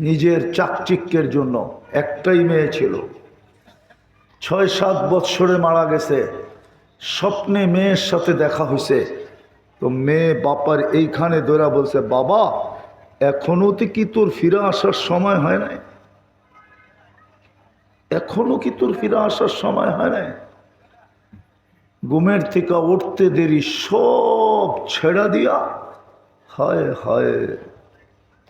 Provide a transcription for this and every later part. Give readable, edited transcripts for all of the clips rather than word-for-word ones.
নিজের চাকচিক্যের জন্য। একটাই মেয়ে ছিল, 6-7 বৎসরে মারা গেছে। স্বপ্নে মেয়ের সাথে দেখা হয়েছে, তো মেয়ে বাপার এইখানে ধরা বলছে, বাবা এখনো তো কি তোর ফিরে আসার সময় হয় নাই? এখনো কি তোর ফিরে আসার সময় হয় নাই? ঘুমের থেকে উঠতে দেরি, সব ছেড়া দিয়া হায় হায়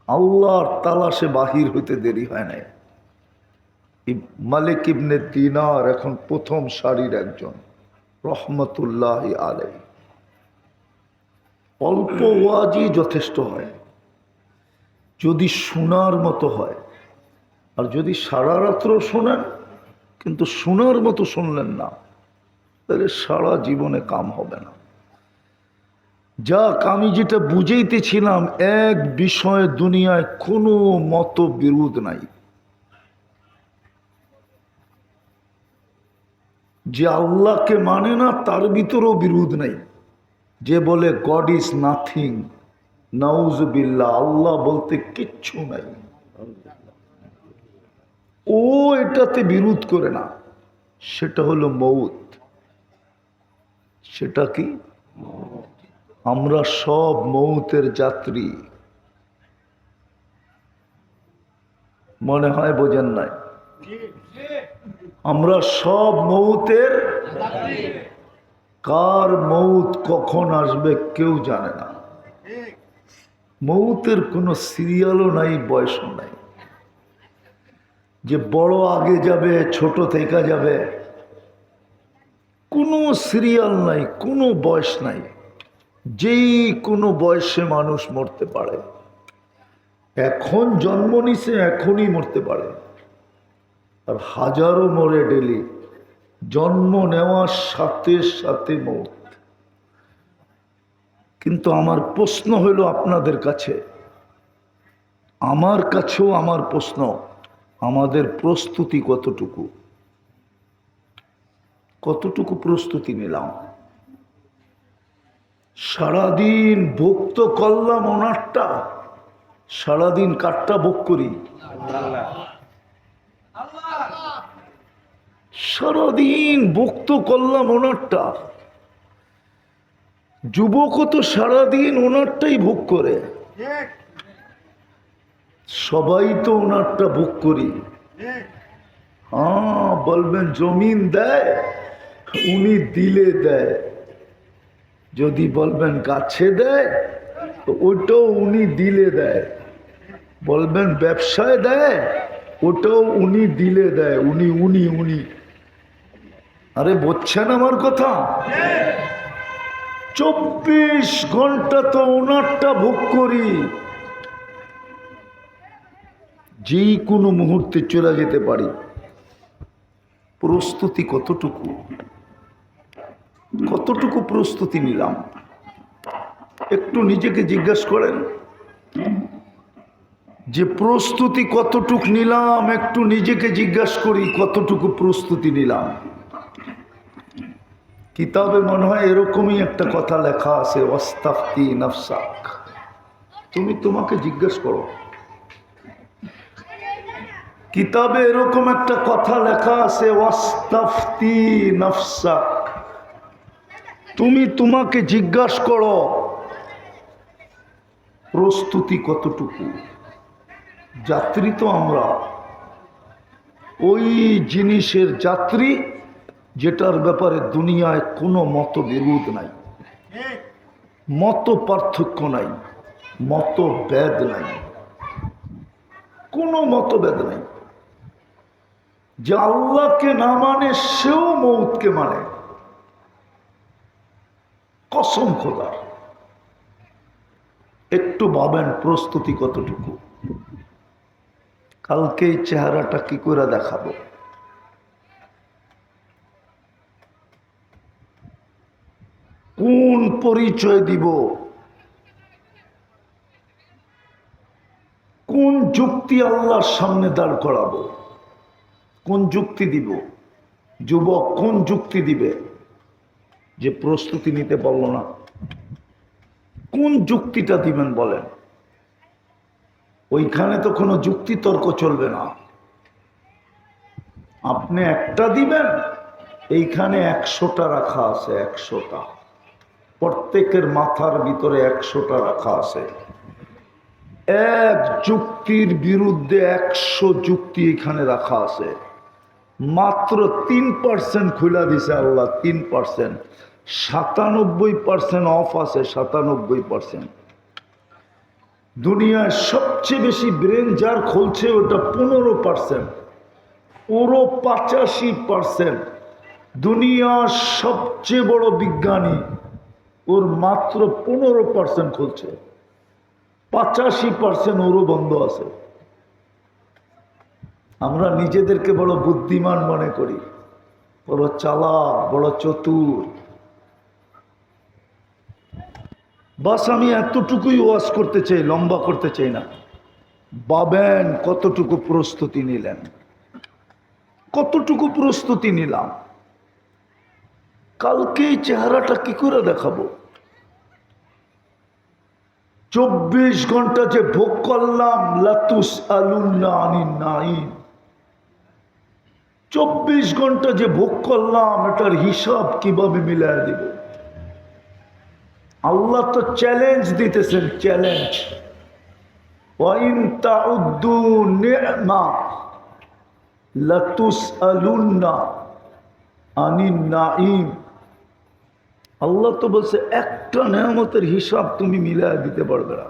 আল্লাহর তালাশে বাহির হইতে দেরি হয় নাই। মালিক ইবনে দিনার এখন প্রথম সারির একজন, রহমতুল্লাহ আলাই। অল্প ওয়াজই যথেষ্ট হয় যদি শোনার মতো হয়। আর যদি সারা রাত্র শোনেন কিন্তু শোনার মতো শুনলেন না, তাহলে সারা জীবনে কাম হবে না। যাক, আমি যেটা বুঝাইতেছিলাম, এক বিষয়ে দুনিয়ায় কোনো মতবিরোধ নাই, যে আল্লাহকে মানে না তার ভিতরেও বিরোধ নাই। যে বলে গড ইজ নাথিং, নাউজুবিল্লাহ, আল্লাহ বলতে কিচ্ছু নাই, ও এটাতে বিরোধ করে না। সেটা হলো মৌত। সেটা কি? আমরা সব মৌতের যাত্রী। মনে হয় বোঝেন নাই? আমরা সব মৌতের। কার মৌত কখন আসবে কেউ জানে না। মৌতের কোনো সিরিয়ালও নাই, বয়সও নাই, যে বড় আগে যাবে ছোট থেকে যাবে, কোনো সিরিয়াল নাই, কোনো বয়স নাই। যেই কোনো বয়সে মানুষ মরতে পারে। এখন জন্ম নিছে, এখনই মরতে পারে, আর হাজারো মরে ডেলি। জন্ম নেওয়ার সাথে সাথে মৌত। কিন্তু আমার প্রশ্ন হইল আপনাদের কাছে, আমার কাছেও আমার প্রশ্ন, আমাদের প্রস্তুতি কতটুকু? কতটুকু প্রস্তুতি নিলাম? সারাদিন ভোগ তো করলাম ওনারটা, সারাদিন কাঠটা ভোগ করি? সারাদিন ভোগ তো করলাম ওনারটা। যুবকও তো সারাদিন ওনারটাই ভোগ করে, সবাই তো ওনারটা ভোগ করি। হ্যাঁ, বলবেন জমিন দেয়, উনি দিলে দেয়। যদি বলবেন গাছে দেয়, তো ওটাও উনি দিলে দেয়। বলবেন ব্যবসায় দেয়, ওটাও উনি দিলে দেয়। উনি উনি উনি আরে বুঝছেন আমার কথা? 24 ঘন্টা তো ওনারটা ভোগ করি। যে কোনো মুহূর্তে চলে যেতে পারি। প্রস্তুতি কতটুকু? কতটুকু প্রস্তুতি নিলাম? একটু নিজেকে জিজ্ঞাসা করেন যে প্রস্তুতি কতটুকু নিলাম। একটু নিজেকে জিজ্ঞাসা করি কতটুকু প্রস্তুতি নিলাম। কিতাবে মনে হয় এরকমই একটা কথা লেখা আছে, ওয়াস্তাফতি নাফসাক। তুমি তোমাকে জিজ্ঞাসা করো। কিতাবে এরকম একটা কথা লেখা আছে, ওয়াস্তাফতি নাফসাক। তুমি তোমাকে জিজ্ঞাসা করো প্রস্তুতি কতটুকু। যাত্রী তো আমরা, ওই জিনিসের যাত্রী যেটার ব্যাপারে দুনিয়ায় কোনো মতবিরোধ নাই, মত পার্থক্য নাই, মতভেদ নাই, কোনো মতভেদ নাই। যে আল্লাহকে না মানে সেও মৌতকে মানে, কসম খোদার। একটু ভাবেন প্রস্তুতি কতটুকু। কালকে এই চেহারাটা কি করে দেখাবো? কোন পরিচয় দিব? কোন যুক্তি আল্লাহর সামনে দাঁড় করাবো? কোন যুক্তি দিব? যুবক কোন যুক্তি দিবে যে প্রস্তুতি নিতে পারলো না? কোন যুক্তিটা দিবেন বলেন? ওইখানে তো কোনো যুক্তি তর্ক চলবে না। আপনি একটা দিবেন, এইখানে 100টা রাখা আছে, 100টা, প্রত্যেকের মাথার ভিতরে 100টা রাখা আছে। এক যুক্তির বিরুদ্ধে 100 যুক্তি এখানে রাখা আছে। মাত্র 3% খুলা দিছে আল্লাহ, 3%। 97% অফ আছে, 97%। দুনিয়ায় সবচেয়ে বেশি ব্রেন যার খুলছে ওটা 15%, ওরও 85%। দুনিয়ার সবচেয়ে বড় বিজ্ঞানী, ওর মাত্র 15% খুলছে, 85% ওরও বন্ধ আছে। আমরা নিজেদেরকে বড় বুদ্ধিমান মনে করি, বড় চালাক, বড় চতুর। বাস আমি এতটুকুই ওয়াজ করতে চাই, লম্বা করতে চাই না। ভাবেন কতটুকু প্রস্তুতি নিলেন, কতটুকু প্রস্তুতি নিলাম। কালকে এই চেহারাটা কি করে দেখাবো? 24 ঘন্টা যে ভোগ করলাম, লাতুস আলুন্না আনিন নাঈম। 24 ঘন্টা যে ভোগ করলাম, এটার হিসাব কিভাবে মিলায় দিব? আল্লাহ তো চ্যালেঞ্জ দিতেছেন, চ্যালেঞ্জ। ওয়াইন তাউদ্দু নি'মা লাতুসআলুন্না আনিন নাঈম। আল্লাহ তো বলছে একটা নেয়ামতের হিসাব তুমি মিলায় দিতে পারবে না,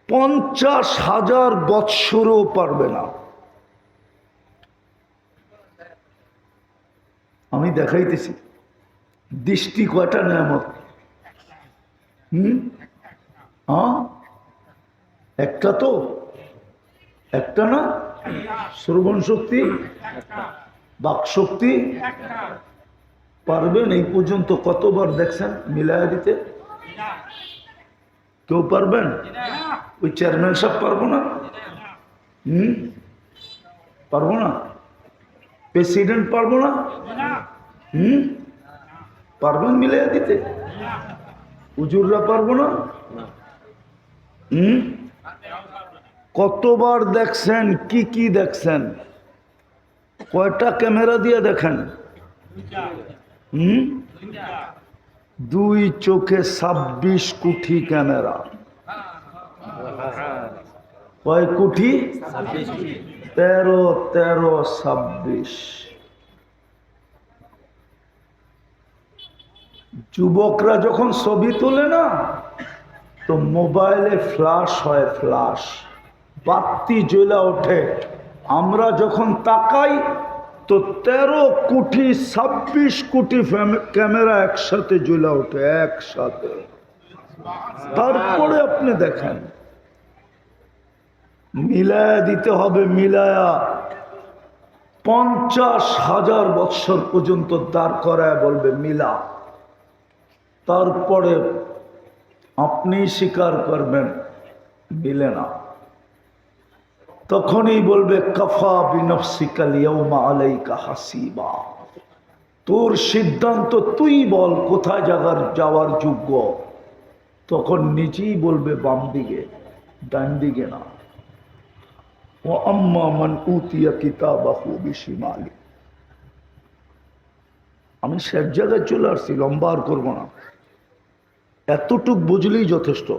50,000 বৎসরও পারবে না। আমি দেখাইতেছি দৃষ্টি কয়টা নেয়ামত। একটা তো, একটা না? শ্রবণ শক্তি, বাক শক্তি পারবেন? এই পর্যন্ত কতবার দেখছেন মিলায়া দিতে? কেউ পারবেন? ওই চেয়ারম্যান সাহেব পারবো না? পারবো না? প্রেসিডেন্ট পারবো না? পারবেন মিলাইয়া দিতে? হুজুররা পারবো না? কতবার দেখছেন? কি কি দেখছেন? কয়টা ক্যামেরা দিয়ে দেখেন? 2 চোখে 26 কোটি ক্যামেরা। কয় কোটি? 13, 26। যুবকরা যখন ছবি তোলে না, তো মোবাইলে ফ্ল্যাশ হয়, ফ্ল্যাশ, বাতি জ্বলা ওঠে। আমরা যখন তাকাই তো 13 কোটি 26 কোটি ক্যামেরা একসাথে জ্বলা ওঠে, একসাথে। তারপরে আপনি দেখেন, মিলায়া দিতে হবে, মিলায়া 50,000 বৎসর পর্যন্ত দাঁড় করায় বলবে মিলা। তারপরে আপনি স্বীকার করবেন মিলে না, তখনই বলবে কাফা বিনফসিকা লিয়াউমা আলাইকা হাসিবা। তোর সিদ্ধান্ত তুই বল কোথায় যাওয়ার যোগ্য। তখন নিজেই বলবে বাম দিকে, ডান দিকে না। ওয়া আম্মা মান উতিয়া কিতাবাহু বিশিমালি। আমি শেষ জায়গায় চলে আসছি, লম্বা আর করবো না, এতটুক বুঝলেই যথেষ্ট।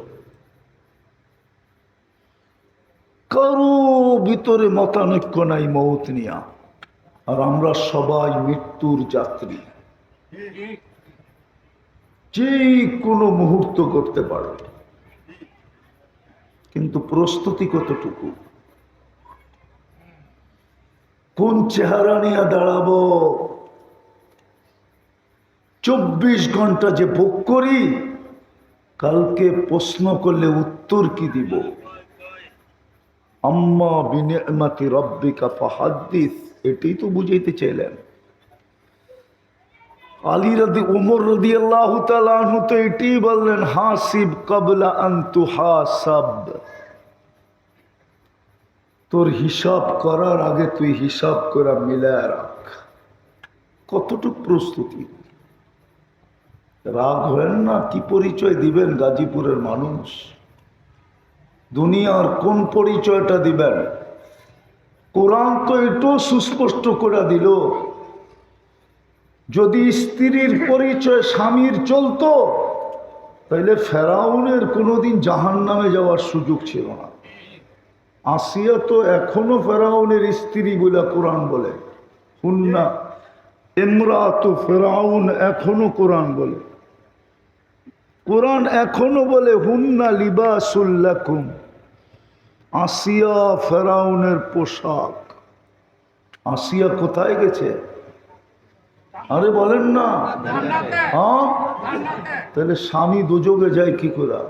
কারো ভিতরে মতানৈক্য নাই মৌত নিয়া, আর আমরা সবাই মৃত্যুর যাত্রী, যে কোনো মুহূর্ত করতে পারে। কিন্তু প্রস্তুতি কতটুকু, কোন চেহারা নিয়ে দাঁড়াবো? 24 ঘন্টা যে ভোগ করি, কালকে প্রশ্ন করলে উত্তর কি দিব? আম্মা বিনিআমাতি রাব্বিকা ফাহাদ্দিস, এটাই তো বুঝাইতে চাইলেন। ওমর রাদিয়াল্লাহু তাআলা আনহু তো এটাই বললেন, হাসিব ক্বাবলা আন তুহাসাব। তোর হিসাব করার আগে তুই হিসাব করে মিলায় রাখ। কতটুক প্রস্তুতি? রাগ হবেন না, কি পরিচয় দিবেন গাজীপুরের মানুষ? দুনিয়ার কোন পরিচয়টা দিবেন? কোরআন তো এটাও সুস্পষ্ট করে দিল, যদি স্ত্রীর পরিচয় স্বামীর চলতো তাহলে ফেরাউনের কোনোদিন জাহান্নামে যাওয়ার সুযোগ ছিল না। আসিয়া তো এখনো ফেরাউনের স্ত্রী বলে কোরআন বলে, হুন্না ইমরাতু ফেরাউন, এখনো কোরআন বলে। কোরআন এখনো বলে হুন্না লিবাসুল লাকুম, আসিয়া ফেরাউনের পোশাক। আসিয়া কোথায় গেছে? আরে বলেন না। হ্যাঁ, তাহলে স্বামী দুযোগে যায় কি করে?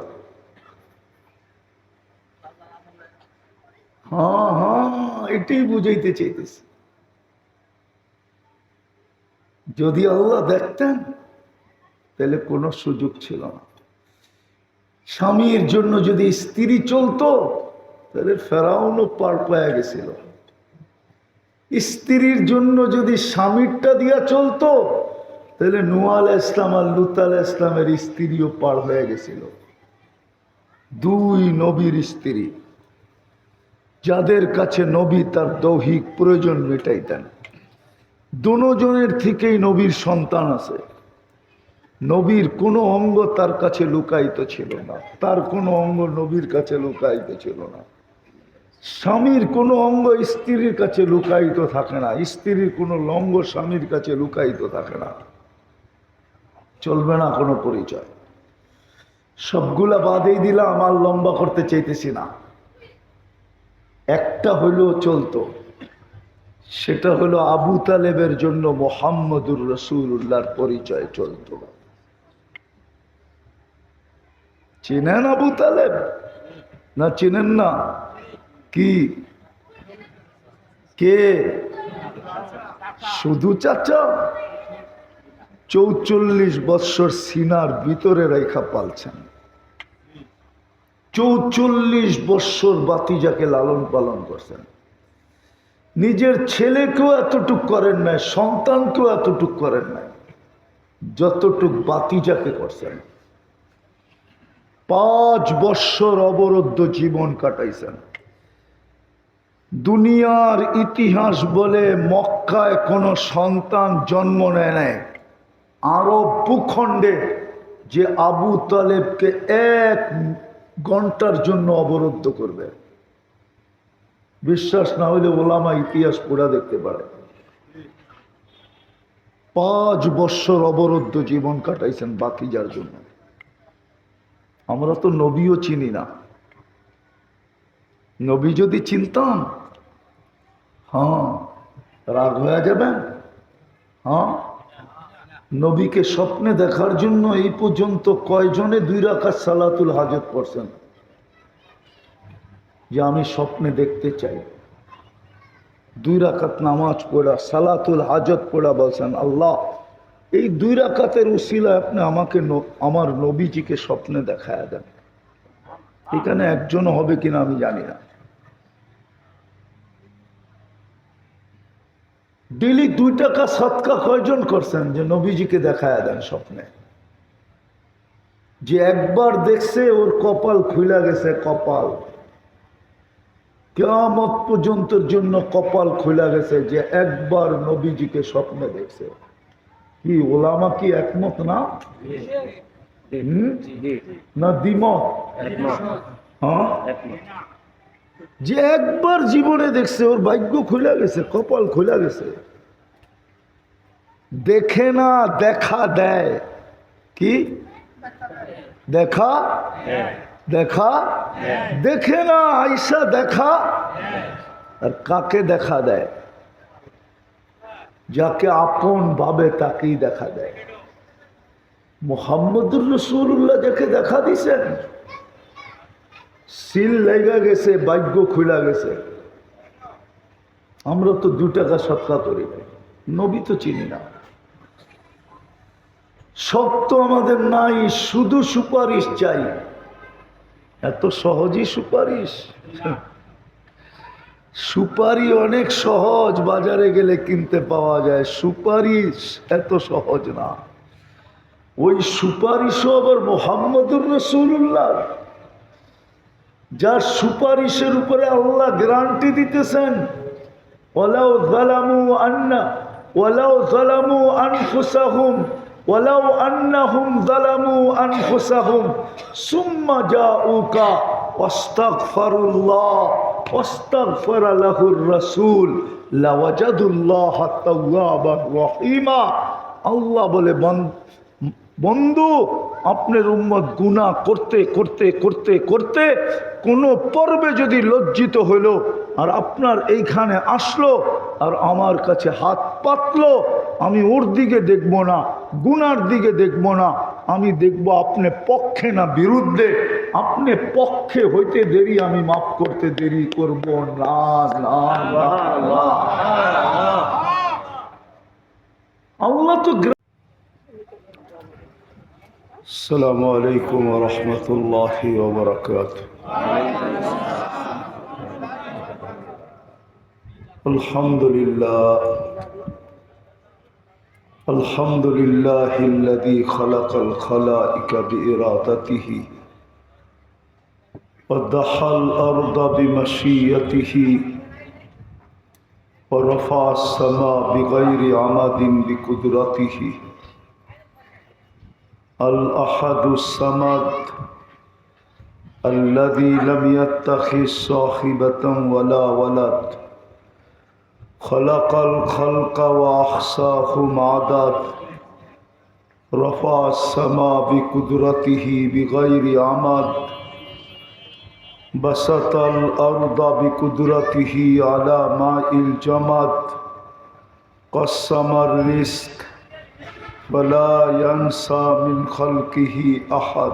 হ্যাঁ হ্যাঁ, এটাই বুঝাইতে চাইতেছি। যদি আল্লাহ দেখতেন তাহলে কোনো সুযোগ ছিল না। স্বামীর জন্য যদি স্ত্রী চলতো তাহলে ফেরাউনও পার পেয়ে গেছিল। স্ত্রীর জন্য যদি স্বামীরটা দিয়া চলতো তাহলে নূহ আলাইহিস সালাম আর লূত আলাইহিস সালামের স্ত্রীও পার হয়ে গেছিল। দুই নবীর স্ত্রী, যাদের কাছে নবী তার দৈহিক প্রয়োজন মেটাইতেন। দুজনের থেকেই নবীর সন্তান আছে। নবীর কোনো অঙ্গ তার কাছে লুকায়িত ছিল না, তার কোনো অঙ্গ নবীর কাছে লুকায়িত ছিল না। স্বামীর কোনো অঙ্গ স্ত্রীর কাছে লুকায়িত থাকে না, স্ত্রীর কোনো অঙ্গ স্বামীর কাছে লুকায়িত থাকে না। চলবে না কোনো পরিচয়। সবগুলা বাদেই দিলাম, আমার লম্বা করতে চাইতেছি না। একটা হইলেও চলতো, সেটা হলো আবু তালেবের জন্য মুহাম্মদুর রাসূলুল্লাহর পরিচয় চলতো। চিনেন আবু তালেব না চিনেন না? কি কে? শুধু চাচা? 44 বৎসর সিনার ভিতরে রেখা পালছেন। 44 বৎসর বাতিজাকে লালন পালন করছেন। নিজের ছেলেকেও এতটুক করেন নাই, সন্তানকেও এতটুক করেন নাই যতটুক বাতিজাকে করছেন। 5 বৎসর অবরুদ্ধ জীবন কাটাইছেন। দুনিয়ার ইতিহাস বলে মক্কায় কোনো সন্তান জন্ম নেয় নাই আরব ভূখণ্ডে যে আবু তালেবকে 1 ঘন্টার জন্য অবরুদ্ধ করবে। বিশ্বাস না হইলে ওলামা ইতিহাস পড়া দেখতে পারে। 5 বৎসর অবরুদ্ধ জীবন কাটাইছেন বাতিজার জন্য। আমরা তো নবীও চিনি না। নবী যদি চিনতাম, হ্যাঁ রাগ হয়ে যাবেন। হ্যাঁ, নবীকে স্বপ্নে দেখার জন্য এই পর্যন্ত কয়জনে 2 রাকাত সালাতুল হাজত পড়ছেন? যে আমি স্বপ্নে দেখতে চাই। 2 রাকাত নামাজ পড়া, সালাতুল হাজত পড়া, বলছেন আল্লাহ এই 2 রাকাতের উসিলায় আপনি আমাকে আমার নবীজিকে স্বপ্নে দেখায়া দেন। এখানে একজনও হবে কিনা আমি জানি না। ডেলি 2 টাকা সদকা কয়জন করছেন যে নবীজিকে দেখায়া দেন স্বপ্নে? যে একবার দেখছে ওর কপাল খুলে গেছে। কপাল কিয়ামত পর্যন্তর জন্য কপাল খুলে গেছে যে একবার নবীজিকে স্বপ্নে দেখছে। কি ওলামা কি একমত না? না দ্বিমত? হ্যাঁ, যে একবার জীবনে দেখছে ওর ভাগ্য খুলে গেছে, কপাল খুলে গেছে। দেখে না, দেখা দেয়। কি দেখা? দেখা দেখে না, আইসা দেখা। আর কাকে দেখা দেয়? যাকে আপন ভাবে তাকেই দেখা দেয়। মুহাম্মদুর রাসূলুল্লাহ যাকে দেখা দিছেন, সিল লেগে গেছে, ভাগ্য খুলে গেছে। আমরা তো 2 টাকা সৎকা করি, নবী তো চিনি না। সব তো আমাদের নাই, শুধু সুপারিশ চাই। এত সহজই সুপারিশ? সুপারি অনেক সহজ, বাজারে গেলে কিনতে পাওয়া যায়। সুপারিশ এত সহজ না। ওই সুপারিশও আবার মুহাম্মদুর রাসূলুল্লাহ। যার সুপারিশের উপরে আল্লাহ গ্যারান্টি দিতেছেন, ওয়ালাউ যালামু আন্না ওয়ালাউ যালামু আনফুসাহুম ওয়ালাউ আন্নাহুম যালামু আনফুসাহুম সুম্মা জাউকা ওয়াস্তাগফিরুল্লাহ ওয়াস্তাগফারা লাহুর রাসূল লাওয়াজাদুল্লাহা তাওয়াবার রহিমা। আল্লাহ বলে, বন্ধু, আপনার উম্মত গুনাহ করতে করতে করতে করতে কোনো পর্বে যদি লজ্জিত হইল আর আপনার এইখানে আসলো আর আমার কাছে হাত পাতলো, আমি ওর দিকে দেখব না, গুনার দিকে দেখব না, আমি দেখব আপনি পক্ষে না বিরুদ্ধে। আপনি পক্ষে হইতে দেরি, আমি মাফ করতে দেরি করব না। আল্লাহ তো। আসসালামু আলাইকুম ওয়া রাহমাতুল্লাহি ওয়া বারাকাতুহু। আলহামদুলিল্লাহ আলহামদুলিল্লাহিল্লাযী খালাকাল খালাইকা বিইরাদাতিহি ওয়া দাহাল আরদা বিমাশিয়াতিহি ওয়া রাফা'আস সামা বিগাইরি আমাদিন বিকুদরাতিহি। الأحد الصمد الذي لم يتخذ صاحبة ولا ولد خلق الخلق وأحصاهم عدد رفع السماء بقدرته بغير عمد بسط الأرض بقدرته على ماء الجمد قسم الرزق فلا ينسى من خلقه أحد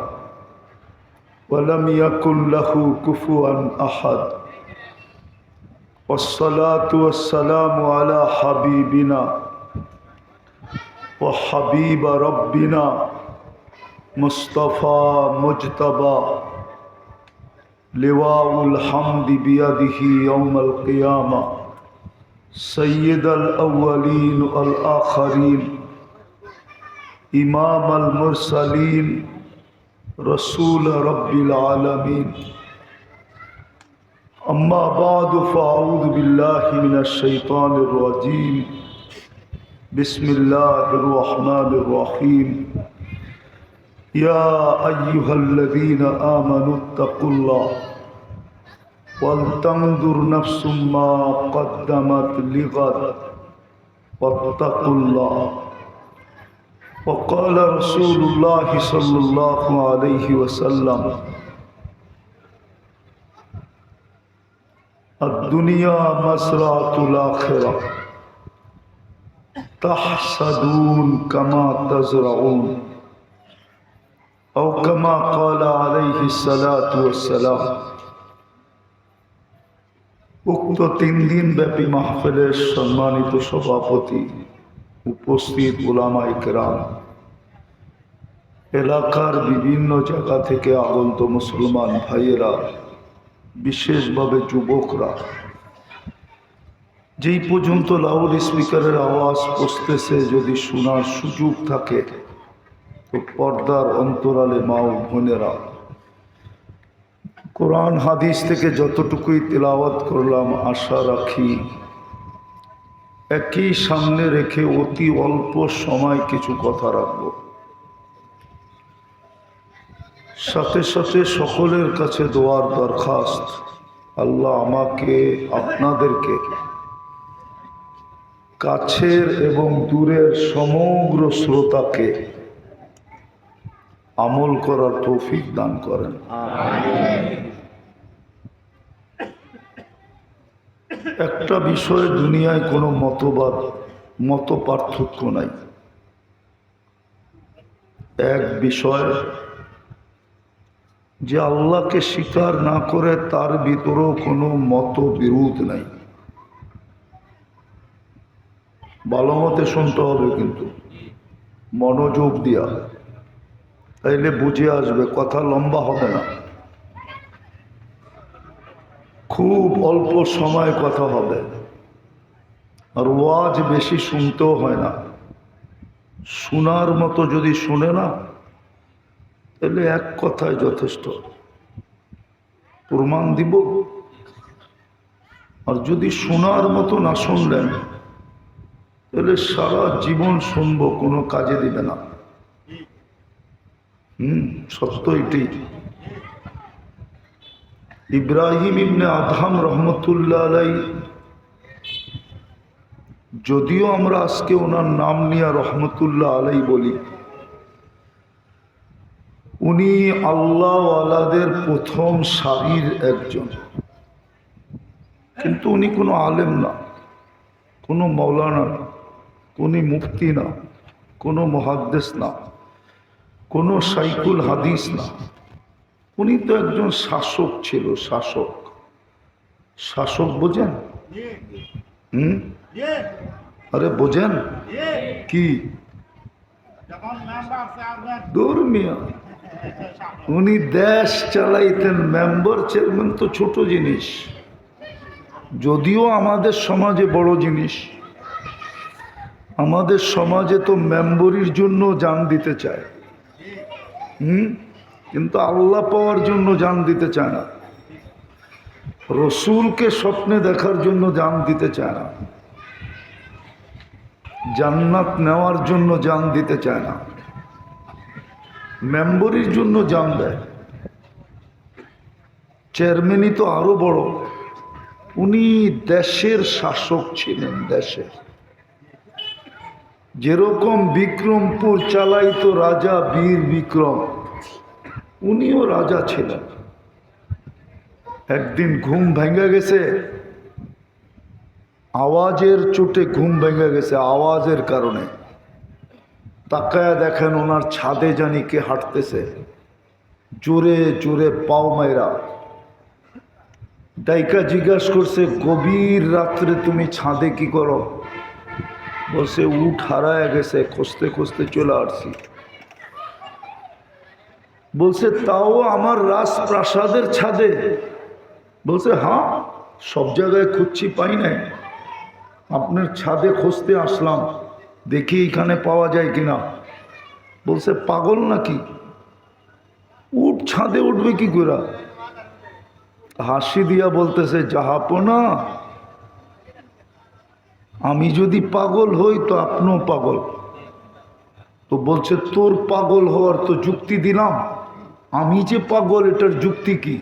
ولم يكن له كفوا أحد والصلاة والسلام على حبيبنا وحبيب ربنا مصطفى مجتبى لواء الحمد بيده يوم القيامة سيد الأولين والآخرين إمام المرسلين رسول رب العالمين أما بعد فأعوذ بالله من الشيطان الرجيم بسم الله الرحمن الرحيم يا أيها الذين آمنوا اتقوا الله ولتنظر نفس ما قدمت لغد واتقوا الله وقال رسول الله صلى الله عليه وسلم الدنيا مزرعة الآخرة تحصدون كما تزرعون أو كما قال عليه الصلاة والسلام। উক্ত 3 দিন ব্যাপী মাহফিলের সম্মানিত সভাপতি, উপস্থিত উলামায়ে কেরাম, এলাকার বিভিন্ন জায়গা থেকে আগত মুসলমান ভাইয়েরা, বিশেষভাবে যুবকরা, যেই পর্যন্ত লাউড স্পিকারের আওয়াজ পৌঁছতেছে যদি শোনার সুযোগ থাকে তো পর্দার অন্তরালে মা ও বোনেরা, কোরআন হাদিস থেকে যতটুকুই তেলাওয়াত করলাম আশা রাখি একই সামনে রেখে অতি অল্প সময় কিছু কথা রাখব। সাথে সাথে সকলের কাছে দোয়ার দরখাস্ত, আল্লাহ আমাকে আপনাদেরকে কাছের এবং দূরের সমগ্র শ্রোতাকে আমল করার তৌফিক দান করেন। একটা বিষয়ে দুনিয়ায় কোনো মত পার্থক্য নাই। এক বিষয় যে আল্লাহকে স্বীকার না করে তার ভিতরেও কোনো মত বিরোধ নাই। ভালো মতে শুনতে হবে, কিন্তু মনোযোগ দিয়া, তাইলে বুঝে আসবে, কথা লম্বা হবে না, খুব অল্প সময় কথা হবে। আর ওয়াজ বেশি শুনতেও হয় না, শোনার মতো যদি শুনে না তাহলে এক কথায় যথেষ্ট। প্রমাণ দিব। আর যদি শোনার মতো না শুনলেন তাহলে সারা জীবন শুনবো, কোনো কাজে দিবে না। সত্য এটি। ইব্রাহিম ইবনে আদহাম রহমতুল্লাহ আলাই, যদিও আমরা আজকে ওনার নাম নিয়ে রহমতুল্লাহ আলাই বলি, উনি আল্লাহওয়ালাদের প্রথম সারির একজন, কিন্তু উনি কোনো আলেম না, কোনো মৌলানা না, কোনো মুফতি না, কোনো মুহাদ্দিস না, কোনো শাইখুল হাদিস না। উনি তো একজন শাসক ছিল। শাসক, শাসক বোঝেন? আরে বোঝেন কি? দূর মিয়া, উনি দেশ চালাইতেন। মেম্বার চেয়ারম্যান তো ছোট জিনিস, যদিও আমাদের সমাজে বড় জিনিস। আমাদের সমাজে তো মেম্বরির জন্য জান দিতে চায়, কিন্তু আল্লাহ পাওয়ার জন্য জান দিতে চায় না। রসুলকে স্বপ্নে দেখার জন্য জান দিতে চায় না। জান্নাত নেওয়ার জন্য জান দিতে চায় না, মেম্বরির জন্য জান দেয়। চেয়ারম্যানই তো আরো বড়। উনি দেশের শাসক ছিলেন। দেশের যেরকম বিক্রমপুর চালাইতো রাজা বীর বিক্রম, উনিও রাজা ছিলেন। একদিন ঘুম ভেঙে গেছে, আওয়াজের চোটে ঘুম ভেঙে গেছে, আওয়াজের কারণে। তাকায়া দেখেন ওনার ছাদে জানি কে হাঁটতেছে, জোরে জোরে পাও মাইরা। ডাইকা জিজ্ঞাসা করছে, গভীর রাত্রে তুমি ছাদে কি করো? বলছে উঠ হারায় গেছে, খুঁজতে খুঁজতে চলে আসছি। বলছে তাও আমার রাজপ্রাসাদের ছাদে? বলছে হ্যাঁ, সব জায়গায় খুঁজছি, পাই নাই, আপনার ছাদে খুঁজতে আসলাম, দেখি এখানে পাওয়া যায় কিনা। বলছে পাগল নাকি, উঠ, ছাদে উঠবে কি করে? হাসি দিয়া বলতেছে, জাহাপনা, আমি যদি পাগল হই তো আপনিও পাগল। তো বলছে তোর পাগল হওয়ার তো যুক্তি দিলাম, আমি যে পাগল এটার যুক্তি কি?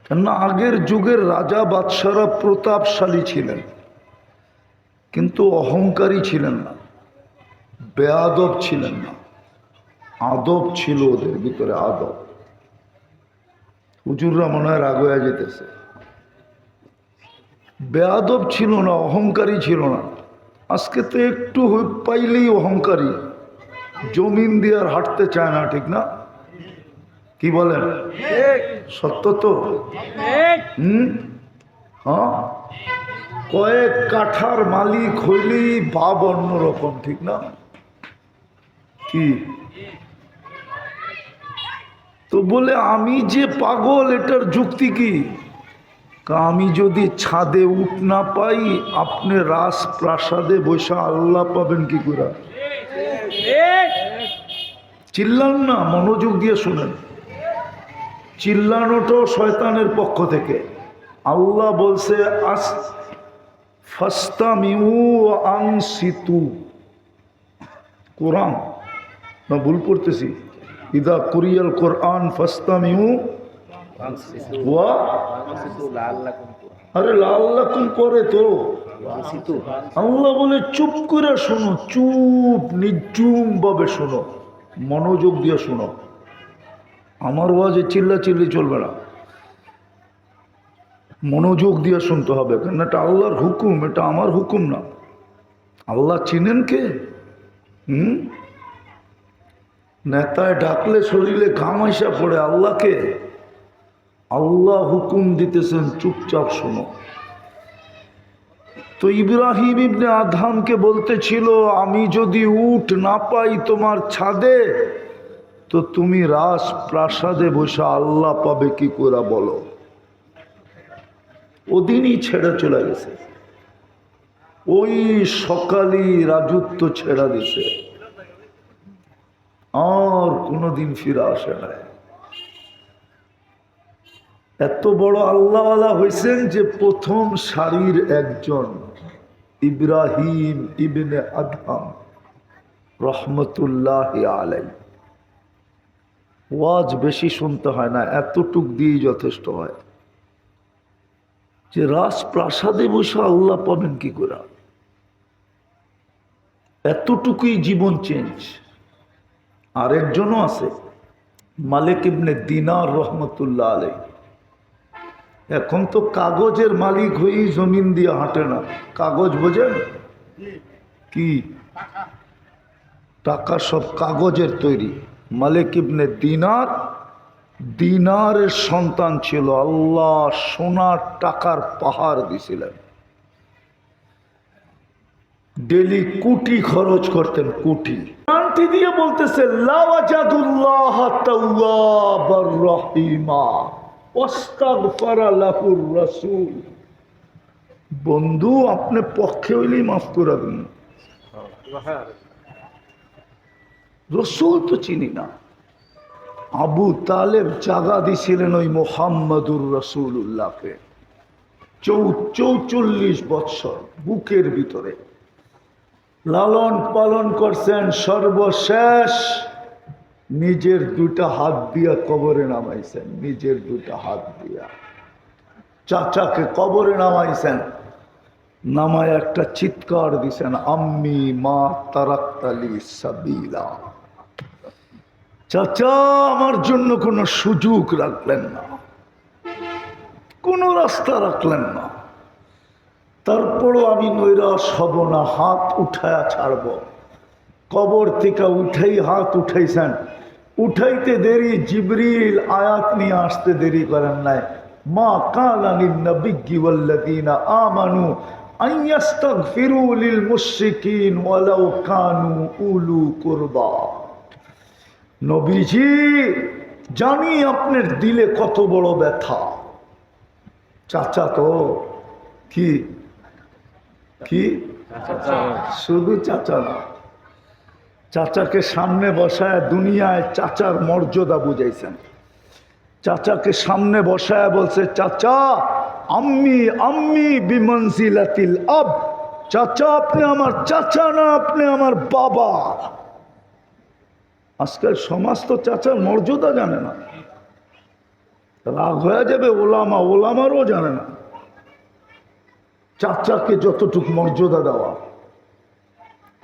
কেননা আগের যুগের রাজা বাদশারা প্রতাপশালী ছিলেন, কিন্তু অহংকারী ছিলেন না, বেয়াদব ছিলেন না। আদব ছিল ওদের ভিতরে, আদব। হুজুররা মনে হয় রাগ হয়ে যেতেছে। বেয়াদব ছিল না, অহংকারী ছিল না। আজকে তো একটু পাইলেই অহংকারী, জমিন দিয়ে আর হাঁটতে চায় না, ঠিক না? কি বলেন? সত্য তো? হ্যাঁ, কয়েক কাঠার মালিক হইলেই ভাব অন্যরকম, ঠিক না? কি তো বলে আমি যে পাগল এটার যুক্তি কি? আমি যদি ছাদে উঠ না পাই, আপনি রাজপ্রাসাদে বসে আল্লাহ পাবেন কি করে? চিল্লান না, মনোযোগ দিয়ে শুনেন। চিল্লানোটাও শয়তানের পক্ষ থেকে। আল্লাহ বলছে ফাস্তামিউ আনসিতু। কোরআন না ভুল পড়তেছি? ইদা কুরিয়াল কোরআন ফাস্তামিউ ওয়া, আরে লাল্লাকুম পরে তো। আল্লাহ বলে চুপ করে শোনো, চুপ নির্জুম ভাবে শোনো, মনোযোগ দিয়ে শোনো। আমার ওয়াজে চিল্লা চিল্লি চলবে না, মনোযোগ দিয়ে শুনতে হবে। কারণ এটা আল্লাহর হুকুম, এটা আমার হুকুম না। আল্লাহ চিনেন কে? নেতায় ডাকলে শরীরে ঘাম আইসা পড়ে, আল্লাহকে। আল্লাহ হুকুম দিতেছেন, চুপচাপ শোনো। তো ইব্রাহিম ইবনে আদহামকে বলতেছিল, আমি যদি উঠ না পাই তোমার ছাদে, তো তুমি রাজপ্রাসাদে বসে আল্লাহ পাবে কি করে বলো? ওদিনই ছেড়ে চলে গেছে, ওই সকালই রাজত্ব ছেড়া দিছে, আর কোনোদিন ফিরে আসে না। এত বড় আল্লাহওয়ালা হয়েছেন যে প্রথম সারির একজন ইব্রাহিম ইবনে আদহাম রহমতুল্লাহ আলাই। ওয়াজ বেশি শুনতে হয় না, এতটুক দিয়েই যথেষ্ট হয়। যে রাজপ্রাসাদে বসে আল্লাহ পাবেন কি করে, এতটুকুই জীবন চেঞ্জ। আরেকজনও আছে মালিক ইবনে দিনার রহমতুল্লাহ আলাই। এখন তো কাগজের মালিক হয়েই জমিন দিয়ে হাঁটে না। কাগজ বোঝেন কি? টাকা সব কাগজের তৈরি। মালিক ইবনে দিনার, দিনারের সন্তান ছিল, আল্লাহ সোনার টাকার পাহাড় দিছিলেন। ডেলি কোটি খরচ করতেন, কোটি। আন্টি দিয়ে বলতেছে লাওয়াজাদুল্লাহ তাওয়াবার রহিমা ওয়াস্তাগফারা লাহুর রাসূল। বন্ধু আপনি পক্ষে হইলেই মাফ করে দেন, রসুল তো চিনি না। আবু তালেব জাগা দিছিলেন ওই মুহাম্মাদুর রাসূলুল্লাহকে 44 বৎসর বুকের ভিতরে লালন পালন করছেন। সর্বশেষ নিজের দুটা হাত দিয়া কবরে নামাইছেন, নিজের দুটা হাত দিয়া চাচাকে কবরে নামাইছেন। নামায় একটা চিৎকার দিছেন, আম্মি মা তারাক্তালি সাবিলা। চাচা আমার জন্য কোনো সুযোগ রাখলেন না, কোনো রাস্তা রাখলেন না। তারপরও আমি নৈরাশ হব না, হাত উঠায়া ছাড়ব। কবর থেকে উঠাই হাত উঠাইছেন, উঠাইতে দেরি জিবরিল আয়াত নিয়ে আসতে দেরি করেন নাই। মা কানা লিন-নাবিয়্যি ওয়াল্লাযীনা আমানু আন ইস্তাগফিরু লিল মুশরিকিন ওয়ালাউ কানু উলু কুরবা। নবীজি জানি আপনার দিলে কত বড় ব্যথা। চাচা তো কি কি শুধু চাচা না, চাচাকে সামনে বসায় দুনিয়ায় চাচার মর্যাদা বুঝাইছেন। চাচাকে সামনে বসায় বলছে, চাচা আম্মি আম্মি বিমনজিলাতিল আব। চাচা আপনি আমার চাচা না, আপনি আমার বাবা। আজকাল সমাজ তো চাচার মর্যাদা জানে না, রাগ হয়ে যাবে ওলামা, ওলামারও জানে না চাচাকে যতটুকু মর্যাদা দেওয়া।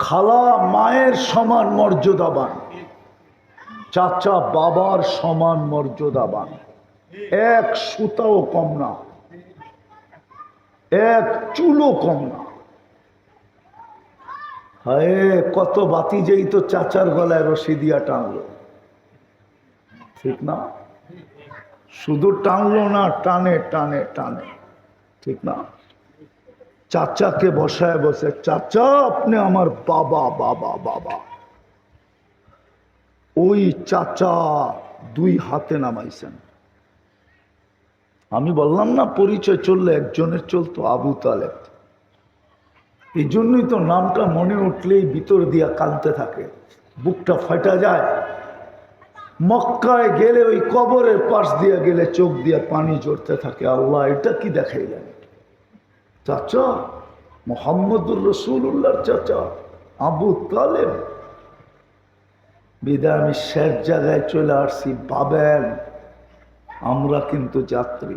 খালা মায়ের সমান মর্যাদাবান, চাচা বাবার সমান মর্যাদাবান। এক সুতাও কম না, এক চুলও কম না। হায় কত বাতি যেই তো চাচার গলায় রশি দিয়া টানলো, ঠিক না? শুধু টানলো না, টানে টানে টানে, ঠিক না? চাচাকে বসায় বসে, চাচা আপনি আমার বাবা বাবা বাবা। ওই চাচা দুই হাতে নামাইছেন। আমি বললাম না পরিচয় চললে একজনের চলতো, আবু তালেব। এই জন্যই তো নামটা মনে উঠলেই ভিতর দিয়া কাঁদতে থাকে, বুকটা ফাটা যায়। মক্কায় গেলে ওই কবরের পাশ দিয়া গেলে চোখ দিয়া পানি ঝরতে থাকে। আল্লাহ এটা কি দেখাইলেন? চাচা মুহাম্মদুর রাসূলুল্লাহর চাচা আবু তালেব। বিদায় আমি শেষ জায়গায় চলে আসছি। ভাবেন আমরা কিন্তু যাত্রী,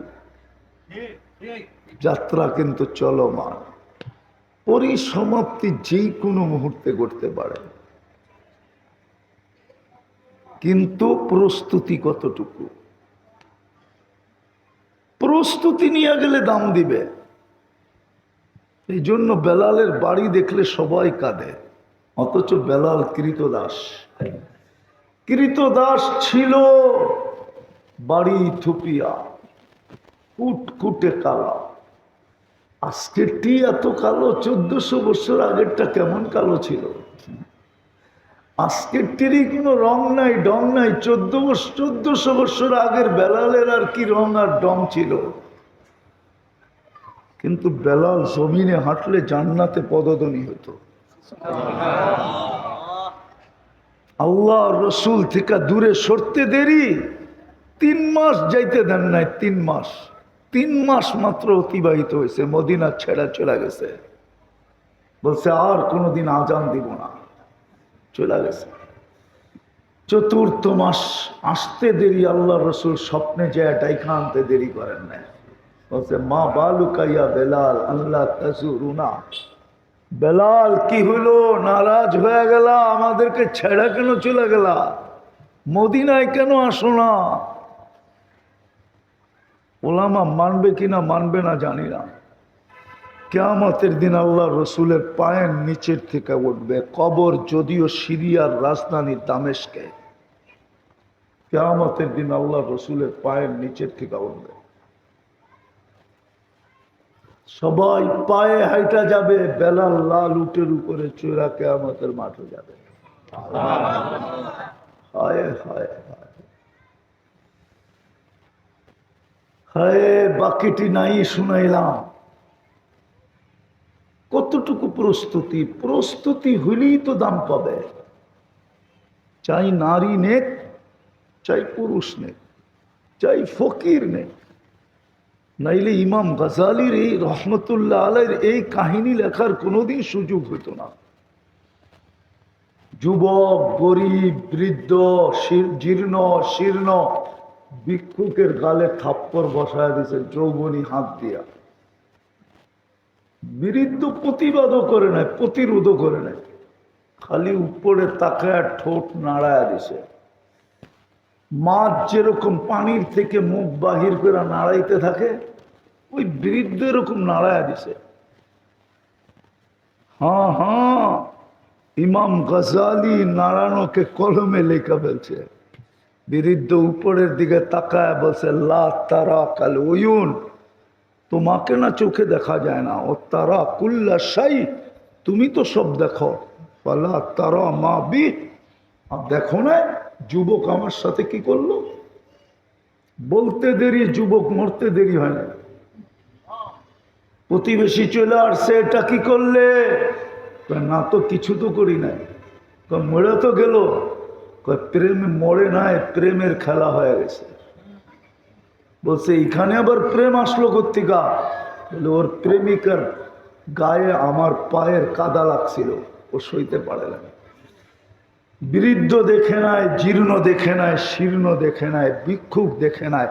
যাত্রা কিন্তু চলমান, পরিসমাপ্তি যে কোনো মুহূর্তে ঘটতে পারে। কিন্তু প্রস্তুতি কতটুকু? প্রস্তুতি নিয়ে গেলে দাম দিবে। এই জন্য বেলালের বাড়ি দেখলে সবাই কাঁদে, অথচ বেলাল কৃতদাস। কৃতদাস ছিল, বাড়ি থুপিয়া, কুটকুটে কালা। আজকেরটি এত কালো, 1400 বছর আগেরটা কেমন কালো ছিল? আজকেরটিরই কোনো রং নাই, ডং নাই। 1400 বছর আগের বেলালের আর কি রং আর ডং ছিল। কিন্তু বেলাল জমিনে হাঁটলে জান্নাতে পদধ্বনি হতো। আল্লাহ রসুল থেকে দূরে সরতে দেরি, 3 মাস যাইতে দেন নাই, 3 মাস, 3 মাস মাত্র অতিবাহিত হয়েছে, মদিনা ছেড়া চলে গেছে। বলছে আর কোনোদিন আজান দিব না, চলে গেছে। 4র্থ মাস আসতে দেরি, আল্লাহ রসুল স্বপ্নে যায় ডাইকা আনতে দেরি করেন নাই। বলছে মা বালুকাইয়া বেলাল আল্লাহ তাজুরুনা, বেলাল কি হইল, নারাজ হয়ে গেলা, আমাদেরকে ছেড়া কেন চলে গেলা, মদিনায় কেন আসো না? ওলামা মানবে কিনা মানবে না জানি না, কিয়ামতের দিন আল্লাহ রসুলের পায়ের নিচের থেকে উঠবে কবর, যদিও সিরিয়ার রাজধানী দামেস্কে। কিয়ামতের দিন আল্লাহ রসুলের পায়ের নিচের থেকে উঠবে, সবাই পায়ে হাইটা যাবে, বেলাল লাল উটের উপরে চূড়া কিয়ামতের মাঠে যাবে। হায় হায় হায় হায়, বাকিটি নাই শুনাইলাম। কতটুকু প্রস্তুতি, প্রস্তুতি হইলেই তো দাম পাবে। চাই নারী নেক, চাই পুরুষ নেক, চাই ফকির নেক। নাইলে ইমাম গাজালির এই রহমতুল্লাহ আলাইহির এই কাহিনী লেখার কোনোদিন সুযোগ হতো না। যুবক, গরিব, বৃদ্ধ, জীর্ণ শীর্ণ ভিক্ষুকের গালে থাপ্পড় বসায় দিয়েছে যৌবনী হাত দিয়া। বিরুদ্ধ প্রতিবাদও করে নাই, প্রতিরোধও করে নাই, খালি উপরে তাকায় ঠোঁট নাড়ায় দিছে। মাছ যেরকম পানির থেকে মুখ বাহির করে নাড়াইতে থাকে, ওই বৃদ্ধ এরকম নাড়ায় দিছে। হ্যাঁ হ্যাঁ, ইমাম গাজালি নাড়ানোকে কলমে লেখা ফেলছে। বৃদ্ধ উপরের দিকে তাকায় বলছে লা তারা কাল উয়ুন, তোমাকে না চোখে দেখা যায় না, ও তারা কুল্লা শাই, তুমি তো সব দেখো, ফালা তারা মা বি, আর দেখো না যুবক আমার সাথে কি করলো। বলতে দেরি, যুবক মরতে দেরি হয় না। প্রতিবেশী চলে আসছে, এটা কি করলে? না তো কিছু তো করি নাই। মরে তো গেল। প্রেম মরে নাই, প্রেমের খেলা হয়ে গেছে। বলছে এখানে আবার প্রেম আসলো কোত্থেকা? বলে ওর প্রেমিকার গায়ে আমার পায়ের কাদা লাগছিল, ও সইতে পারে না। বৃদ্ধ দেখে নাই, জীর্ণ দেখে নাই, শীর্ণ দেখে নাই, ভিক্ষুক দেখে নাই,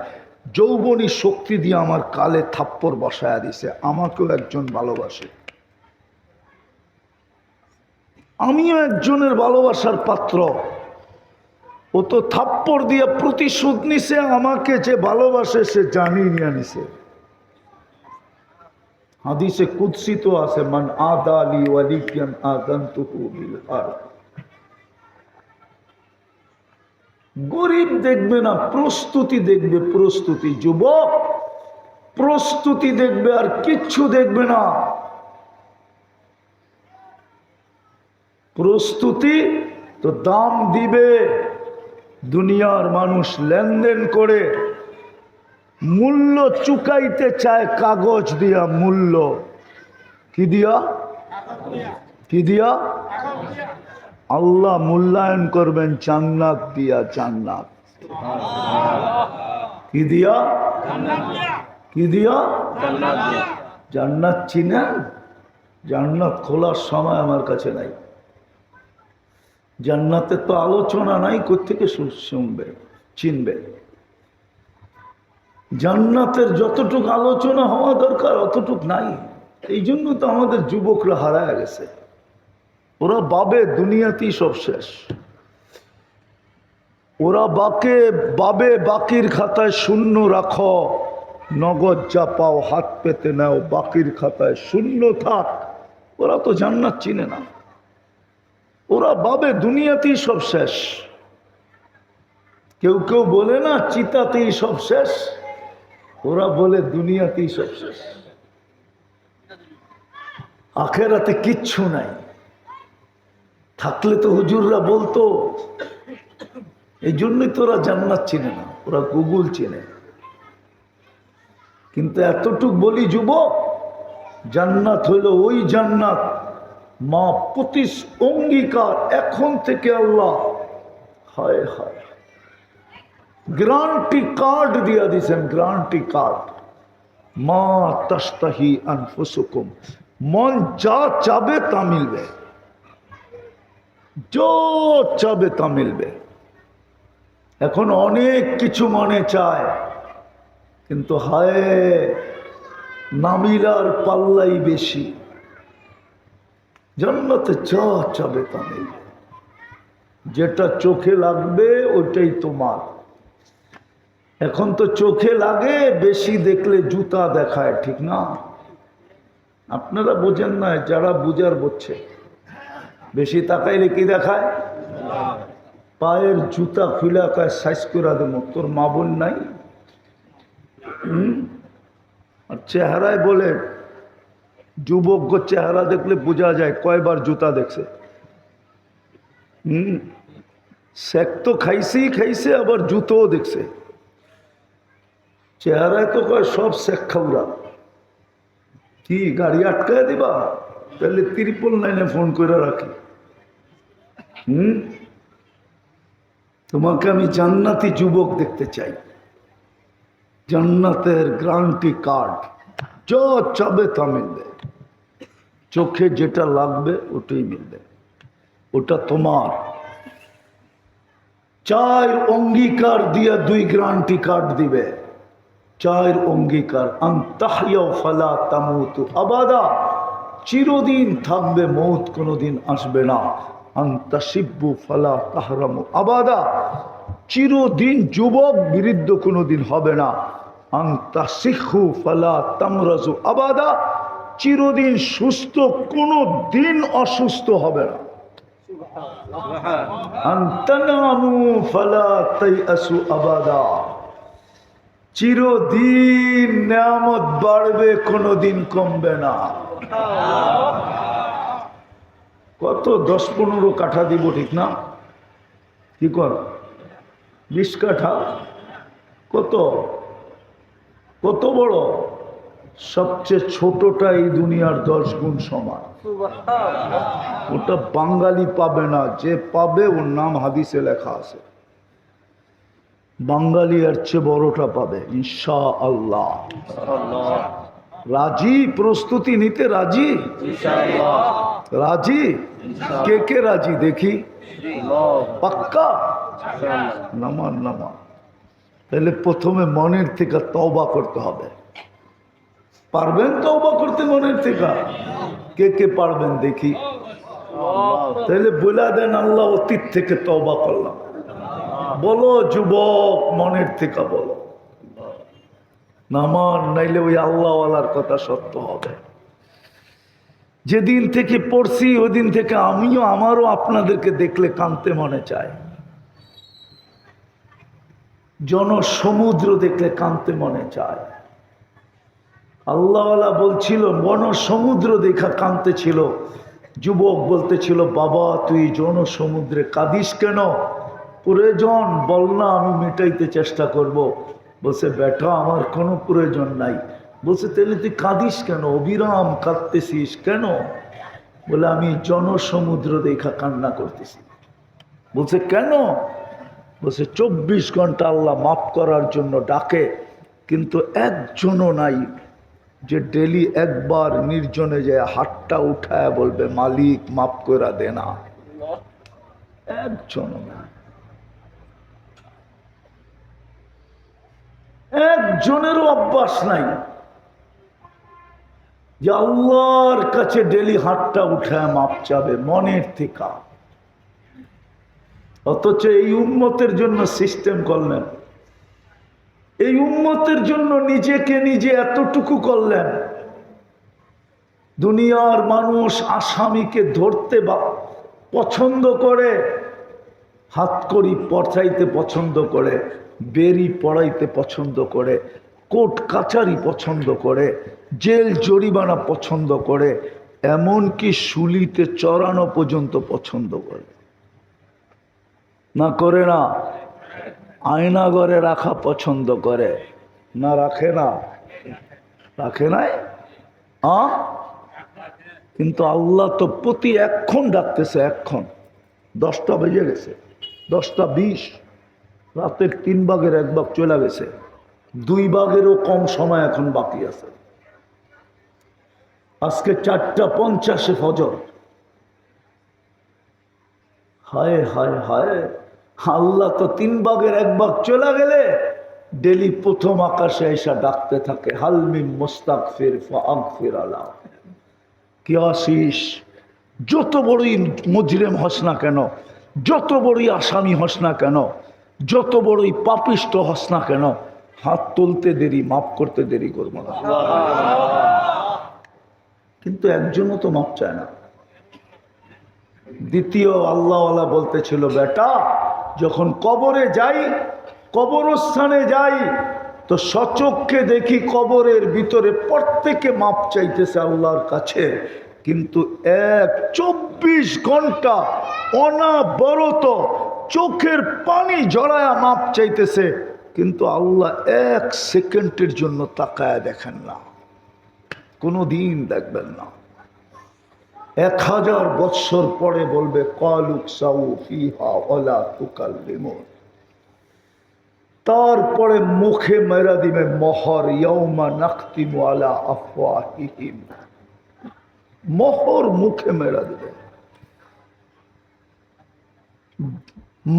যৌবনী শক্তি দিয়ে আমার কালে থাপ্পড় বসায়া দিছে। আমাকেও একজন ভালোবাসে, আমিও একজনের ভালোবাসার পাত্র। ও তো থাপ্পড় দিয়ে প্রতিশোধ নিছে, আমাকে যে ভালোবাসে সে জানিয়ে নিয়ে নিছে। হাদিসে কুদসি তো আছে, মান আদালি ওয়ালিয়ান আদানতুহু বিল হারব। গরিব দেখবে না, প্রস্তুতি দেখবে, প্রস্তুতি। যুবক প্রস্তুতি দেখবে, আর কিচ্ছু দেখবে না। প্রস্তুতি তো দাম দিবে। দুনিয়ার মানুষ লেনদেন করে মূল্য চুকাইতে চায় কাগজ দিয়া। মূল্য কি দিয়া? কি দিয়া? আল্লাহ মূল্যায়ন করবেন জান্নাত দিয়া। জান্নাত কি দিয়া? কি দিয়া? জান্নাত চিনেন? জান্নাত খোলার সময় আমার কাছে নাই। জান্নাতের তো আলোচনা নাই, কোত্থেকে শুনবে চিনবে? জান্নাতের যতটুকু আলোচনা হওয়া দরকার অতটুক নাই। এই জন্য তো আমাদের যুবকরা হারায় গেছে। ওরা ভাবে দুনিয়াতেই সব শেষ। ওরা বাবে বাকির খাতায় শূন্য রাখো, নগদ যা পাও হাত পেতে নাও, বাকির খাতায় শূন্য থাক। ওরা তো জান্নাত চিনে না। ওরা ভাবে দুনিয়াতেই সব শেষ। কেউ কেউ বলে না চিতাতেই সব শেষ, ওরা বলে দুনিয়াতেই সব শেষ। আখেরাতে কিচ্ছু নাই। থাকলে তো হুজুররা বলতো। এই জন্যই তো ওরা জান্নাত চিনে না, ওরা গুগল চিনে। কিন্তু এতটুক বলি যুবক, জান্নাত হইল ওই জান্নাত, মা অঙ্গীকার এখন থেকে আল্লাহ। হায় হায়, গ্যারান্টি কার্ড দিয়া দিছেন, গ্যারান্টি কার্ড। মা তাশতাহি আনফুসুকুম, মন যা চাবে তা মিলবে, যা চাবে তা মিলবে। এখন অনেক কিছু মনে চায়, কিন্তু হায় নামিলার পাল্লাই বেশি। জান্নাতে যা চাবে তা মিলবে, যেটা চোখে লাগবে ওইটাই তোমার। এখন তো চোখে লাগে, বেশি দেখলে জুতা দেখায়, ঠিক না? আপনারা বোঝেন না, যারা বুঝার বুঝছে। বেশি তাকাইলে কি দেখায়? পায়ের জুতা খুলে কায় সাইজ করে দেবো, তোর মা বোন নাই? আর চেহারায় বলে, যুবক চেহারা দেখলে বোঝা যায় কয়বার জুতা দেখছে। শেখ তো খাইছেই খাইছে, আবার জুতোও দেখছে। চেহারায় তো কয় সব শেখ খাউরা। কি গাড়ি আটকায় দিবা? তাহলে 999 ফোন করে রাখি। তোমাকে আমি জান্নাতি যুবক দেখতে চাই, জান্নাতের গ্যারান্টি কার্ড, যা চাবে তা মিলবে, চোখে যেটা লাগবে ওটাই মিলবে, ওটা তোমার। 4 অঙ্গীকার দিয়া 2 গ্যারান্টি কার্ড দিবে। 4 অঙ্গীকার, আনতাহইয়া ফালা তামুতু আবাদা, চিরদিন থাকবে, মৌত কোনোদিন আসবে না। আনতাশিব্বু ফালা তাহরামু আবাদা, চিরদিন যুবক, বৃদ্ধ কোনোদিন হবে না। আনতাসিহু ফালা তামরাজু আবাদা, চিরদিন সুস্থ, কোনো দিন অসুস্থ হবে না। আনতানামু ফালা তাইআসু আবাদা, চিরদিন নিয়ামত বাড়বে, কোনোদিন কমবে না। কত 10-15 কাঠা দিব, ঠিক না? কি কর 20 কাঠা, কত কত বড়? সবচেয়ে ছোটটা এই দুনিয়ার 10 গুণ সমান। ওটা বাঙালি পাবে না, যে পাবে ওর নাম হাদিসে লেখা আছে। বাঙালি এর চেয়ে বড়টা পাবে ইনশাআল্লাহ। রাজি? প্রস্তুতি নিতে রাজি? রাজি? কে কে রাজি দেখি? পাক্কা? নামান নামান। তাহলে প্রথমে মনের থেকে তওবা করতে হবে। পারবেন তওবা করতে মনের থেকে? কে কে পারবেন দেখি? তাহলে বলে দেন, আল্লাহ অতীত থেকে তওবা করলাম। বলো যুবক, মনের থেকে বলো। নামান, নাইলে ওই আল্লাহওয়ালার কথা সত্য হবে। যেদিন থেকে পড়ছি ওই দিন থেকে আমিও, আমারও আপনাদেরকে দেখলে কাঁদতে মনে চায়। জনসমুদ্র দেখলে কাঁদতে মনে চায়। আল্লাহওয়ালা বলছিল, জনসমুদ্র দেখা কাঁদতে ছিল। যুবক বলতেছিল, বাবা তুই জনসমুদ্রে কাঁদিস কেন? প্রয়োজন বল না, আমি মেটাইতে চেষ্টা করব। বলছে, বেটা আমার কোনো প্রয়োজন নাই। বলছে, তাহলে তুই কাঁদিস কেন? অবিরাম কাঁদতেছিস কেন? বলে, আমি জনসমুদ্র দেখা কান্না করতেছি। বলছে, কেন? বলছে, 24 ঘন্টা আল্লাহ মাফ করার জন্য ডাকে, কিন্তু একজনও নাই যে ডেলি একবার নির্জনে যায় হাতটা উঠায় বলবে, মালিক মাফ করে দে না। একজনও না, একজনেরও অভ্যাস নাই যে আল্লাহর কাছে ডেলি হাতটা উঠায় মাপ চাবে মনের থেকে। অথচ এই উম্মতের জন্য সিস্টেম করলেন, এই উম্মতের জন্য নিজেকে নিজে এতটুকু করলেন। দুনিয়ার মানুষ আসামিকে ধরতে পছন্দ করে, হাতকড়ি পড়াইতে পছন্দ করে, বেরি পড়াইতে পছন্দ করে, কোর্ট কাচারি পছন্দ করে, জেল জরিমানা পছন্দ করে, এমনকি শুলিতে চড়ানো পর্যন্ত পছন্দ করে। না করে না? আয়নাঘরে রাখা পছন্দ করে না? রাখে না? রাখে নাই? কিন্তু আল্লাহ তো প্রতি এক্ষণ ডাকতেছে। এক্ষণ 10টা বেজে গেছে, 10টা 20, রাতের 3 ভাগের 1 ভাগ চলে গেছে, 2 ভাগেরও কম সময় এখন বাকি আছে। আজকে 4:50 ফজর। হায় হায় হায়, আল্লাহ তো 3 ভাগের 1 ভাগ চলে গেলে ডেলি প্রথম আকাশে এসে ডাকতে থাকে, হালমিন মুস্তাগফির ফাগফির আলা। কি আশিস, যত বড়ই মুজরিম হস না কেন, যত বড়ই আসামি হস না কেন, যত বড়ই পাপিষ্ট হস না কেন, হাত তুলতে দেরি, মাফ করতে দেরি করবো না। কিন্তু একজনও তো মাপ চায় না। দ্বিতীয় আল্লাহওয়ালা বলতেছিল, বেটা যখন কবরে যাই, কবরস্থানে যাই, তো সচক্ষে দেখি কবরের ভিতরে প্রত্যেকে মাপ চাইতেছে আল্লাহর কাছে, কিন্তু 24 ঘন্টা অনাবরত চোখের পানি জড়ায়া মাপ চাইতেছে, কিন্তু আল্লাহ 1 সেকেন্ডের জন্য তাকায়া দেখেন না, কোনো দিন দেখবেন না। 1000 বৎসর পরে বলবে কালুক সাউ ফিহা ওয়ালা তুকাল্লিমুন। তারপরে মুখে মেরা দিবে মোহর, ইয়াউমা নাখতিমু আলা আফওয়াহিহিম, মোহর মুখে মেরা দিবে।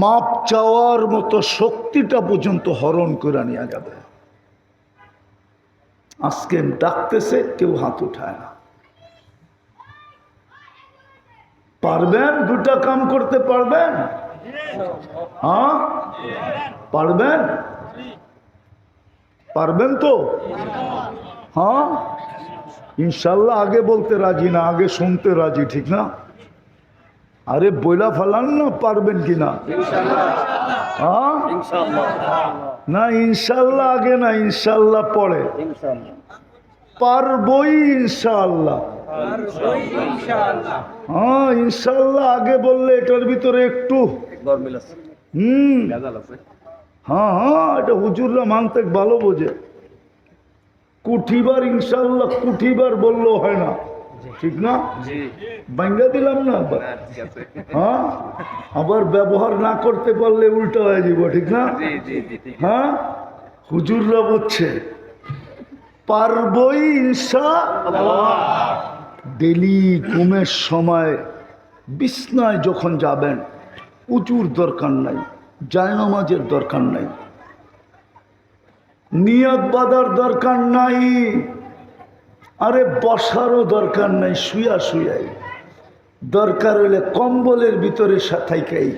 মাপ চাওয়ার মতো শক্তিটা পর্যন্ত হরণ করে নিয়ে যাবে। আজকে ডাকতেছে, কেউ হাত উঠায় না। পারবেন? 2টা কাম করতে পারবেন? হ্যাঁ পারবেন? পারবেন তো? হ্যাঁ ইনশাল্লাহ। আগে বলতে রাজি না, আগে শুনতে রাজি, ঠিক না? আরে বইলা ফালান না, পারবেন কিনা? হ্যাঁ না, ইনশাল্লাহ আগে না, ইনশাল্লাহ পরে। পারবই ইনশাল্লাহ। হ্যাঁ ইনশাল্লাহ আগে বললে এটার ভিতরে একটু হ্যাঁ হ্যাঁ, এটা হুজুররা মানতে ভালো বোঝে। কুঠিবার ইনশাল্লাহ, কুঠিবার বললেও হয় না, ঠিক না? ভাঙ্গা দিলাম না আবার। হ্যাঁ আবার ব্যবহার না করতে পারলে উল্টা হয়ে যাব, ঠিক না? হ্যাঁ হুজুররা বুঝছে, পারবই ইনশাআল্লাহ। ডেলি ঘুমের সময় বিছনায় যখন যাবেন, উজুর দরকার নাই, জায়নামাজের দরকার নাই, নিয়ত বাঁধার দরকার নাই, আরে বসারও দরকার নাই, শুয়া শুয়াই দরকার হইলে কম্বলের ভিতরে থাইকাই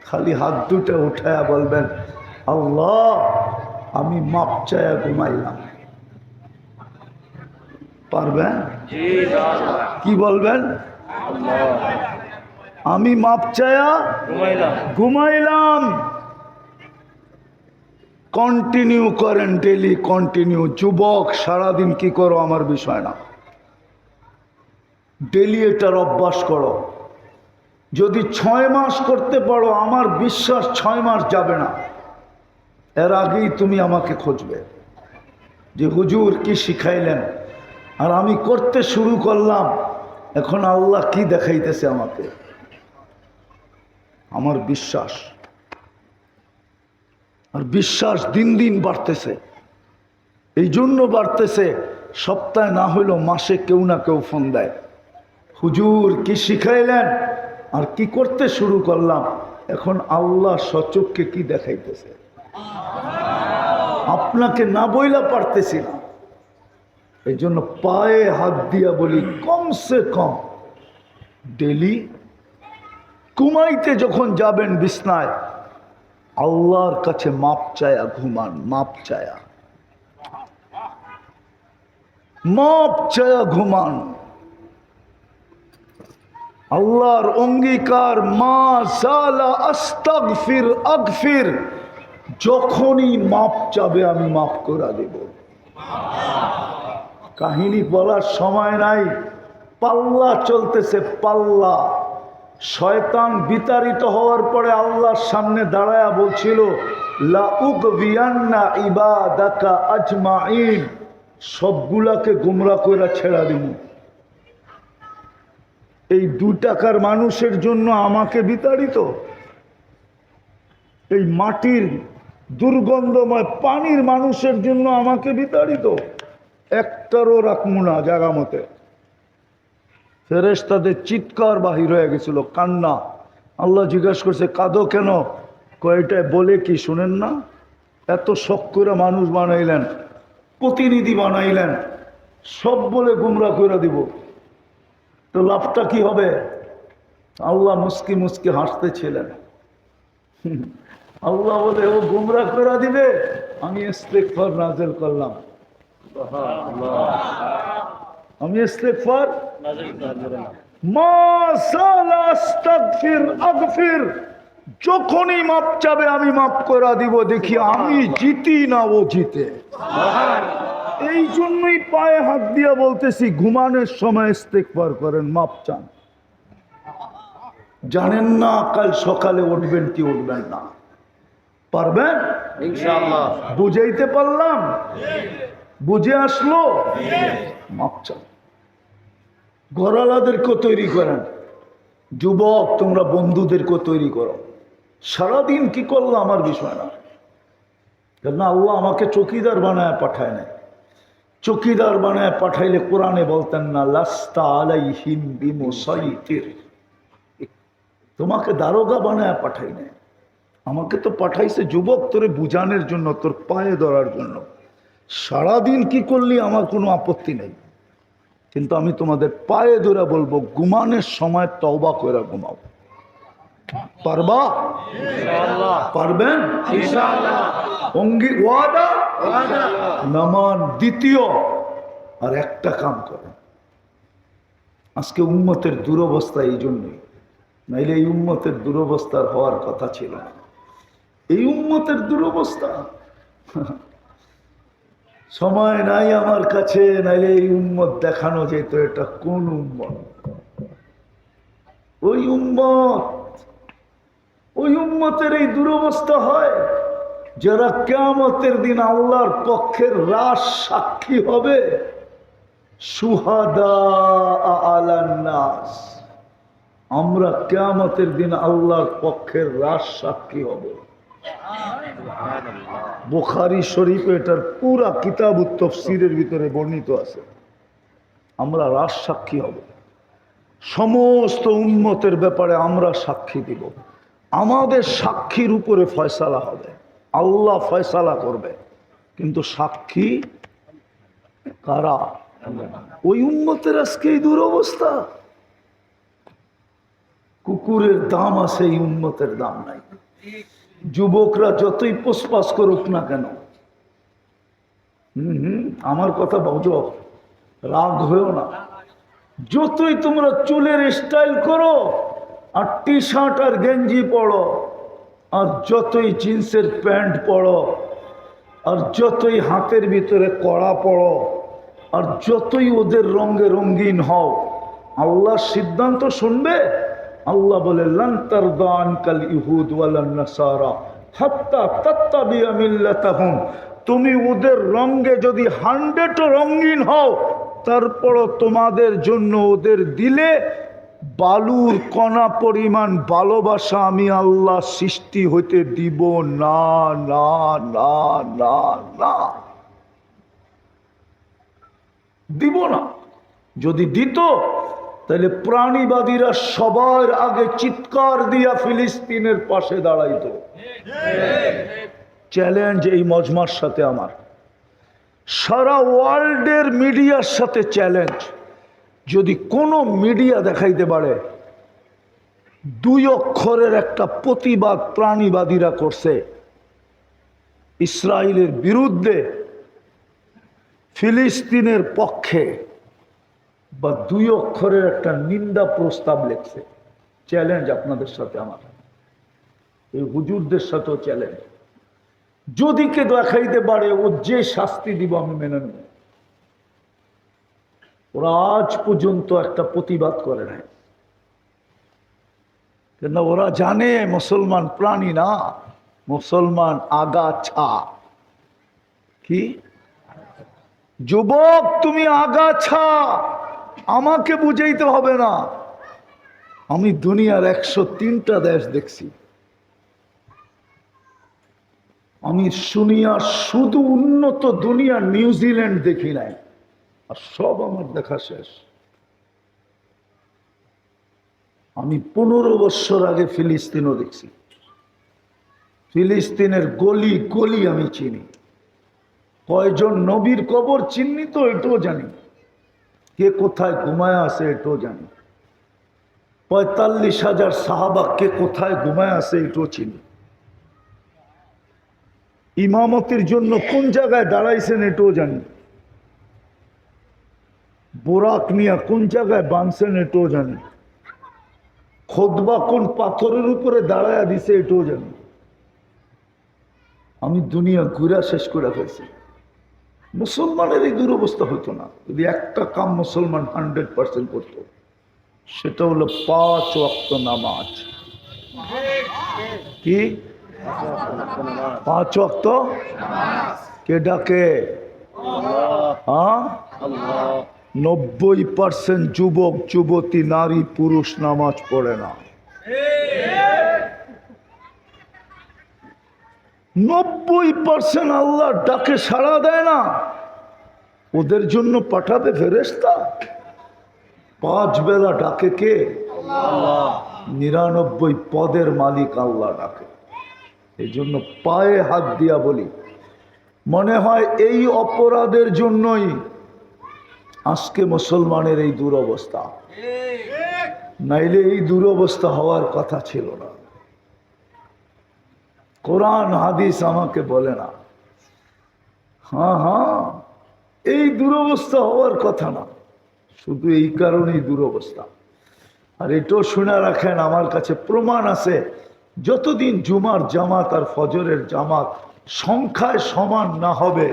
খালি হাত দুটো উঠায়া বলবেন, আল্লাহ আমি মাপ চায়া ঘুমাইলাম। পারবেন? কি বলবেন? আমি মাপ চায়া ঘুমাইলাম। কন্টিনিউ করেন, ডেলি কন্টিনিউ। যুবক সারাদিন কি করো আমার বিষয় না, ডেলি এটার অভ্যাস করো। যদি 6 মাস করতে পারো, আমার বিশ্বাস 6 মাস যাবে না, এর আগেই তুমি আমাকে খুঁজবে যে হুজুর কি শিখাইলেন। আর আমি করতে শুরু করলাম, এখন আল্লাহ কি দেখাইতেছে আমাকে, আমার বিশ্বাস। আর বিশ্বাস দিন দিন বাড়তেছে। এই জন্য বাড়তেছে, সপ্তাহে না হইলেও মাসে কেউ না কেউ ফোন দেয়, হুজুর কি শিখাইলেন। আর কি করতে শুরু করলাম, এখন আল্লাহ সচক্ষে কি দেখাইতেছে, আপনাকে না বইলা পারতেছি না। এই জন্য পায়ে হাত দিয়া বলি, কমসে কম ডেলি ঘুমাইতে যখন যাবেন বিছনায়, আল্লাহর কাছে মাপ চায়া ঘুমান, মাপ চায়া, মাপ চায়া ঘুমান। আল্লাহর অঙ্গীকার, মা জালা আস্তাগফির আগফির, যখনই মাপ চাবে আমি মাফ করে দেব। কাহিনী বলার সময় নাই, পাল্লা চলতেছে, পাল্লা। শয়তান বিতাড়িত হওয়ার পরে আল্লাহর সামনে দাঁড়ায়া বলছিল, লা উগবিয়ান্না ইবাদাকা আজমাইন, সবগুলাকে গুমরা কইরা ছেড়া দিব। এই 2 টাকার মানুষের জন্য আমাকে বিতাড়িত, এই মাটির দুর্গন্ধময় পানির মানুষের জন্য আমাকে বিতাড়িত, একটারও রাখবো না জায়গা মতে। ফেরেশতাদের চিৎকার বাহির হয়ে গেছিল, কান্না। আল্লাহ জিজ্ঞাসা করছে, কাঁদো কেন? কয়টায় বলে কি শুনেন না? এত শখ করে মানুষ বানাইলেন, প্রতিনিধি বানাইলেন, সব বলে গুমরা করে দিব, তো লাভটা কি হবে? আল্লাহ মুস্কি মুস্কি হাসতেছিলেন। আল্লাহ বলে, ও গুমরা করে দিবে, আমি ইস্তেগফার নাযিল করলাম। আমি ইস্তেগফার মা সালা আস্তাগফির আগফির, যখনই মাপ চাবে আমি মাপ করে দিব। দেখি আমি জিতি না ও জিতে। এই জন্যই পায়ে হাত দিয়ে বলতেছি, ঘুমানোর সময় ইস্তেগফার করেন, মাপ চান। জানেন না কাল সকালে উঠবেন কি উঠবেন না, পারবেন ইনশাআল্লাহ। বুঝাইতে পারলাম? বুঝে আসলো? মাপ চান। ঘরালাদেরকে তৈরি করেন, যুবক তোমরা বন্ধুদেরকে তৈরি করো। সারাদিন কি করলো আমার বিষয় না, কেন আল্লাহ আমাকে চৌকিদার বানায় পাঠায় নাই। চৌকিদার বানায় পাঠাইলে কোরআনে বলতেন না, লাস্তা আলাইহিম বিমুসাইতির, তোমাকে দারোগা বানায় পাঠাই নাই। আমাকে তো পাঠাইছে যুবক তোরে বুঝানোর জন্য, তোর পায়ে ধরার জন্য। সারাদিন কি করলি আমার কোনো আপত্তি নেই, কিন্তু আমি তোমাদের পায়ে ধরে বলবো, ঘুমানোর সময় তওবা করে ঘুমাও। পারবা? পারবেন ইনশাআল্লাহ। অঙ্গী ওয়াদা নামান। দ্বিতীয় আর একটা কাম করেন। আজকে উম্মতের দুরবস্থা এই জন্যই, নাইলে এই উম্মতের দুরবস্থার হওয়ার কথা ছিল না। এই উম্মতের দুরবস্থা, সময় নাই আমার কাছে, নাইলে এই উম্মত দেখানো যেত এটা কোন উম্মত। ওই উম্মত, ওই উম্মতের এই দুরবস্থা হয় যারা কিয়ামতের দিন আল্লাহর পক্ষের রাস সাক্ষী হবে। সুহাদা আলান নাস, আমরা কিয়ামতের দিন আল্লাহর পক্ষের রাস সাক্ষী হব। বুখারী শরীফে এটার পুরা কিতাবুত তাফসীরের ভিতরে বর্ণিত আছে। আমরা রাস সাক্ষী হব, সমস্ত উম্মতের ব্যাপারে আমরা সাক্ষী দিব। আমাদের সাক্ষীর উপরে ফয়সালা হবে, আল্লাহ ফয়সালা করবে, কিন্তু সাক্ষী কারা? ওই উম্মতের আজকে এই দুরবস্থা। কুকুরের দাম আছে, এই উম্মতের দাম নাই। যুবকরা যতই পোসপাস করুক না কেন, আমার কথা বুঝো, রাগ হয়েও না। যতই তোমরা চুলের স্টাইল করো, আর টি শার্ট আর গেঞ্জি পরো, আর যতই জিন্সের প্যান্ট পরো, আর যতই হাতের ভিতরে কড়া পরো, আর যতই ওদের রঙে রঙিন হও, আল্লাহর সিদ্ধান্ত শুনবে। আল্লাহ বলে, লান তারদা আনকাল ইহুদ ওয়ালান নাসারা হাত্তা তাত্তাবিয়া মিল্লাতাহুম। তুমি ওদের রঙে যদি 100 রঙিন হও, তারপরও তোমাদের জন্য ওদের দিলে বালুর কণা পরিমাণ ভালোবাসা আমি আল্লাহ সৃষ্টি হইতে দিব না, না, না, না, না, দিব না। যদি দিত তাহলে প্রাণীবাদীরা সবার আগে চিৎকার দিয়া ফিলিস্তিনের পাশে দাঁড়াইতো। চ্যালেঞ্জ এই মজমার সাথে আমার, সারা ওয়ার্ল্ডের মিডিয়ার সাথে চ্যালেঞ্জ। যদি কোনো মিডিয়া দেখাইতে পারে 2 অক্ষরের একটা প্রতিবাদ প্রাণীবাদীরা করছে ইসরায়েলের বিরুদ্ধে, ফিলিস্তিনের পক্ষে, বা 2 অক্ষরের একটা নিন্দা প্রস্তাব লিখছে, চ্যালেঞ্জ আপনাদের সাথে আমার, এই হুজুরদের সাথেও চ্যালেঞ্জ। যদি কে দেখাইতে পারে, ও যে শাস্তি দিব আমি মেনে নেব। ওরা আজ পর্যন্ত একটা প্রতিবাদ করে নাই, কেন ওরা জানে মুসলমান প্রাণী না, মুসলমান আগাছা। কি যুবক, তুমি আগাছা, আমাকে বুঝাইতে হবে না। আমি দুনিয়ার 103টা দেশ দেখছি, আমি শুনিয়া শুধু উন্নত দুনিয়া নিউজিল্যান্ড দেখি নাই, আর সব আমার দেখা শেষ। আমি 15 বছর আগে ফিলিস্তিনও দেখছি। ফিলিস্তিনের গলি গলি আমি চিনি, কয়জন নবীর কবর চিহ্নিত এটাও জানি, কে কোথায় ঘুমায় আছে এটাও জানি, 45,000 সাহাবা কে কোথায় ঘুমায় আছে এটাও চিনি, ইমামতির জন্য কোন জায়গায় দাঁড়াইছেন এটাও জানি, বোরাক নিয়া কোন জায়গায় বাঁধছেন এটাও জানি, খুতবা কোন পাথরের উপরে দাঁড়ায়া দিছে এটাও জানি। আমি দুনিয়া ঘুরা শেষ করে ফেলছি। মুসলমানের এই দুরবস্থা হতো না যদি একটা কাম মুসলমান 100% করত, সেটা হলো 5 ওয়াক্ত নামাজ। কি 5 ওয়াক্ত? কে ডাকে? 90% যুবক যুবতী নারী পুরুষ নামাজ পড়ে না। 90% আল্লাহ ডাকে সাড়া দেয় না। ওদের জন্য পাঠাবে ফেরেশতা? 5 বেলা ডাকে কে? 99 পদের মালিক আল্লাহ ডাকে। এই জন্য পায়ে হাত দিয়া বলি, মনে হয় এই অপরাধের জন্যই আজকে মুসলমানের এই দুরবস্থা, নাইলে এই দুরবস্থা হওয়ার কথা ছিল না। কোরআন হাদিস আমাকে বলে না। হ্যাঁ, এই দুরবস্থা হওয়ার কথা না, শুধু এই কারণেই দুরবস্থা। আর এটাও শুনে রাখেন, আমার কাছে প্রমাণ আছে, যতদিন জুমার জামাত আর ফজরের জামাত সংখ্যায় সমান না হবে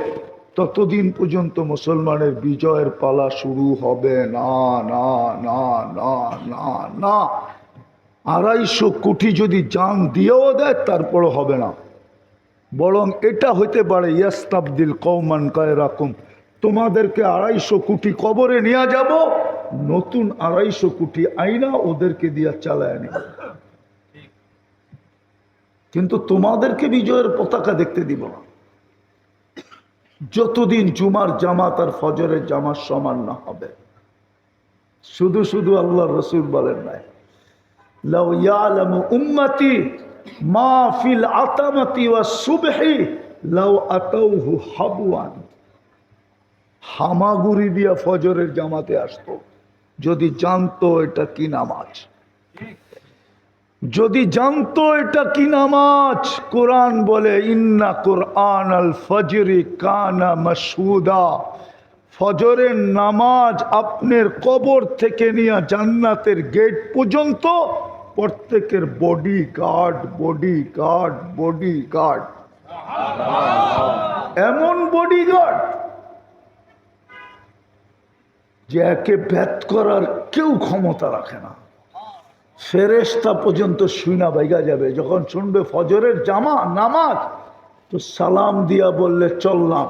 ততদিন পর্যন্ত মুসলমানের বিজয়ের পালা শুরু হবে না না না না না না। 250 কোটি যদি জান দিয়েও দেয় তারপরও হবে না। বরং এটা হইতে পারে ইয়াস্তাবদিল কওমান গায়রাকুম, তোমাদেরকে 250 কোটি কবরে নিয়ে যাব, নতুন 250 কোটি আইনা ওদেরকে দিয়া চালায় নেব, কিন্তু তোমাদেরকে বিজয়ের পতাকা দেখতে দিব না যতদিন জুমার জামাত আর ফজরের জামাত সমান না হবে। শুধু শুধু আল্লাহ রসুল বলেন নাই, লাউ ইয়ালামু উম্মতি মা ফিল আতামাতি ওয়াস সুবহি লাউ আতাউহু হাবওয়ান। হামাগুড়ি দিয়া ফজরের জামাতে আসতো যদি জানতো এটা কি নামাজ, যদি জানতো এটা কি নামাজ। কোরআন বলে ইন্না কোরআন আল ফজরি কানা মাশহুদা, ফজরের নামাজ আপনার কবর থেকে নিয়ে জান্নাতের গেট পর্যন্ত প্রত্যেকের bodyguard, bodyguard, bodyguard, এমন বডি গার্ড যে একে ভেদ করার কেউ ক্ষমতা রাখে না। ফেরেশতা পর্যন্ত শুনা বাইগা যাবে, যখন শুনবে ফজরের নামাজ তো সালাম দিয়া বললে চললাম,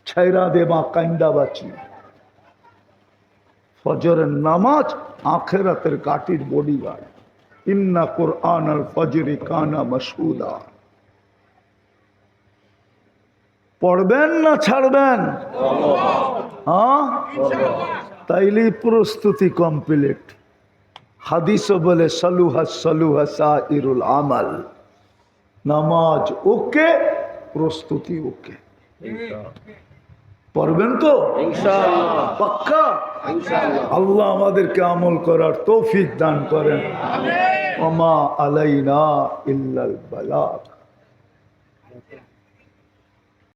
ছাইরা দে মা কাইন্দা বাঁচি। ফজরের নামাজ আখেরাতের কাটির বডিগার্ড। ইন্না কোরআন আল ফজরি কানা মাশহুদা। পড়বেন না ছাড়বেন? হ্যাঁ, তাইলেই প্রস্তুতি কমপ্লিট। হাদিসও বলে সালুহা সালুহা সাইরুল আমাল, নামাজ ওকে, প্রস্তুতি ওকে। পড়বেন তো ইনশাআল্লাহ? পাক্কা ইনশাআল্লাহ। আল্লাহ আমাদেরকে আমল করার তৌফিক দান করেন। আমিন। ওমা আলাইনা ইল্লাল বালাগ।